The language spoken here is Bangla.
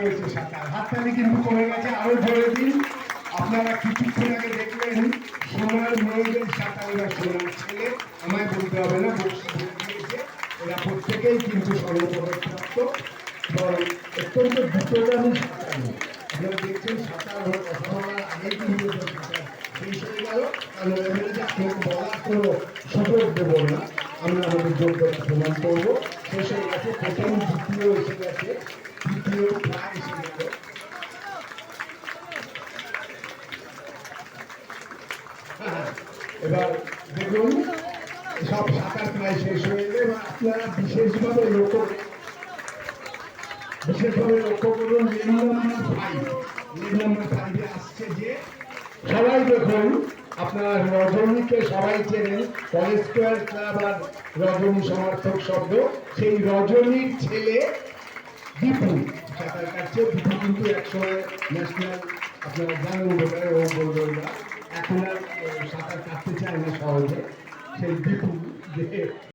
হয়েছে সাঁতার। হাততালি কিন্তু কমে গেছে, আরো জোরে দিন। আপনারা কিছুক্ষণ আগে দেখলেন সোনার মেয়েদের সাঁতার, এরা সোনার ছেলে, আমায় বলতে হবে না, বসে বলে দিয়েছে। এরা প্রত্যেকেই কিন্তু স্বর্ণপদক প্রাপ্ত এবং অত্যন্ত দ্রুতগামী সাঁতার। আপনারা দেখছেন সাঁতার কথা বলার আগেই কিন্তু সাঁতার শেষ হয়ে গেল। কারণ এবারে যে আপনাকে বলার কোনো সুযোগ দেবো না, আমরা আমাদের যোগ্যতা প্রমাণ করবো। শেষ হয়ে গেছে, প্রথম দ্বিতীয় এসে গেছে, তৃতীয় প্রায় এসে গেল। এবার দেখুন সব সাঁতার প্রায় শেষ হয়ে গেলে। এবার আপনারা বিশেষভাবে লক্ষ্য করুন লেন নাম্বার 5 আসছে যে সবাই দেখুন। আপনারা রজনীকে সবাই চেনেন, কলেজ স্কোয়ার ক্লাব আর রজনী সমর্থক শব্দ। সেই রজনীর ছেলে দীপু সাঁতার কাটছে। দীপু কিন্তু একসময় ন্যাশনাল, আপনারা জানেন বোধহয়, ও বলবেন না, এখন আর সাঁতার কাটতে চায় না সহজে। সেই দীপু যে